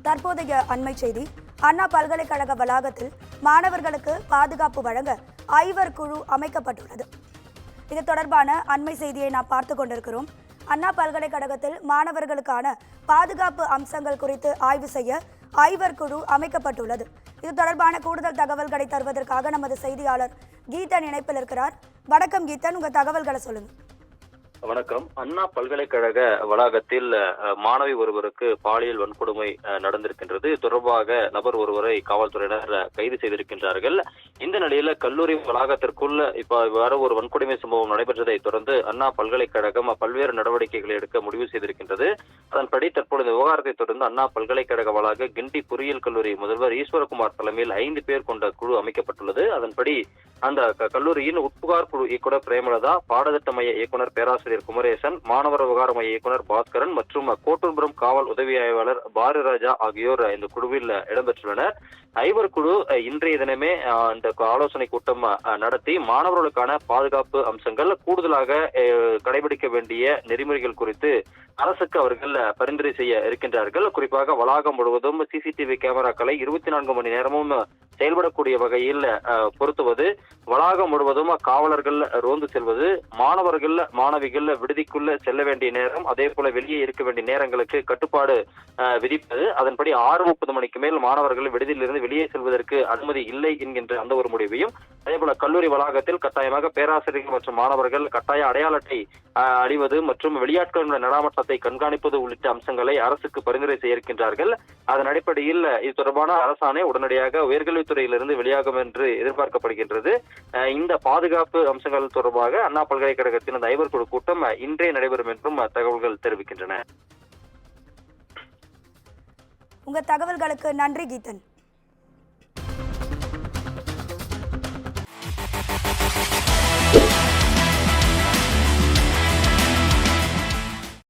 தற்போதைய அண்மை செய்தி. அண்ணா பல்கலைக்கழக வளாகத்தில் மாணவர்களுக்கு பாதுகாப்பு வழங்க ஐவர் குழு அமைக்கப்பட்டுள்ளது. இது தொடர்பான அண்மை செய்தியை நாம் பார்த்து கொண்டிருக்கிறோம். அண்ணா பல்கலைக்கழகத்தில் மாணவர்களுக்கான பாதுகாப்பு அம்சங்கள் குறித்து ஆய்வு செய்ய ஐவர் குழு அமைக்கப்பட்டுள்ளது. இது தொடர்பான கூடுதல் தகவல்களை தருவதற்காக நமது செய்தியாளர் கீதன் இணைப்பில் இருக்கிறார். வணக்கம் கீதன், உங்க தகவல்களை சொல்லுங்க. வணக்கம். அண்ணா பல்கலைக்கழக வளாகத்தில் மாணவி ஒருவருக்கு பாலியல் வன்கொடுமை நடந்திருக்கின்றது. தொடர்பாக நபர் ஒருவரை காவல்துறையினர் கைது செய்திருக்கின்றார்கள். இந்த நிலையில கல்லூரி வளாகத்திற்குள் இப்ப வேற ஒரு வன்கொடுமை சம்பவம் நடைபெற்றதை தொடர்ந்து அண்ணா பல்கலைக்கழகம் பல்வேறு நடவடிக்கைகளை எடுக்க முடிவு செய்திருக்கின்றது. அதன்படி தற்போது இந்த விவகாரத்தை தொடர்ந்து அண்ணா பல்கலைக்கழக வளாக கிண்டி பொறியியல் கல்லூரி முதல்வர் ஈஸ்வரகுமார் தலைமையில் 5 பேர் கொண்ட குழு அமைக்கப்பட்டுள்ளது. அதன்படி அந்த கல்லூரியின் உட்புகார் குழு இயக்குனர் பிரேமலதா, பாடத்திட்ட மைய இயக்குனர் பேராசிரியர் குமரேசன், மாணவர் விவகார மைய இயக்குனர் பாஸ்கரன் மற்றும் கோட்டூர்புரம் காவல் உதவி ஆய்வாளர் பாரதிராஜா ஆகியோர் இந்த குழுவில் இடம்பெற்றுள்ளனர். ஐவர் குழு இன்றைய தினமே இந்த ஆலோசனை கூட்டம் நடத்தி மாணவர்களுக்கான பாதுகாப்பு அம்சங்கள், கூடுதலாக கடைபிடிக்க வேண்டிய நெறிமுறைகள் குறித்து அரசுக்கு அவர்கள் பரிந்துரை செய்ய இருக்கின்றார்கள். குறிப்பாக வளாகம் முழுவதும் சிசிடிவி கேமராக்களை 24 மணி நேரமும் செயல்படக்கூடிய வகையில் பொருத்துவது, வளாகம் முழுவதும் காவலர்கள் ரோந்து செல்வது, மாணவர்கள் மாணவிகள் விடுதிக்குள்ள செல்ல வேண்டிய நேரம், அதே போல வெளியே இருக்க வேண்டிய நேரங்களுக்கு கட்டுப்பாடு விதிப்பது, அதன்படி 6:30 மணிக்கு மேல் மாணவர்கள் விடுதியிலிருந்து வெளியே செல்வதற்கு அனுமதி இல்லை என்கின்ற அந்த ஒரு முடிவையும், அதே போல கல்லூரி வளாகத்தில் கட்டாயமாக பேராசிரியர்கள் மற்றும் மாணவர்கள் கட்டாய அடையாள அட்டை அணிவது மற்றும் வெளியாட்களின் நடாமட்டத்தை கண்காணிப்பது உள்ளிட்ட அம்சங்களை அரசுக்கு பரிந்துரை செய்ய இருக்கின்றார்கள். அதன் அடிப்படையில் இது தொடர்பான அரசாணை உடனடியாக உயர்கல்வித்துறையிலிருந்து வெளியாகும் என்று எதிர்பார்க்கப்படுகின்றது. இந்த பாதுகாப்பு அம்சங்கள் தொடர்பாக அண்ணா பல்கலைக்கழகத்தின் அந்த ஐவர் குழு கூட்டம் இன்றே நடைபெறும் என்றும் தகவல்கள் தெரிவிக்கின்றன. உங்க தகவல்களுக்கு நன்றி கீதன்.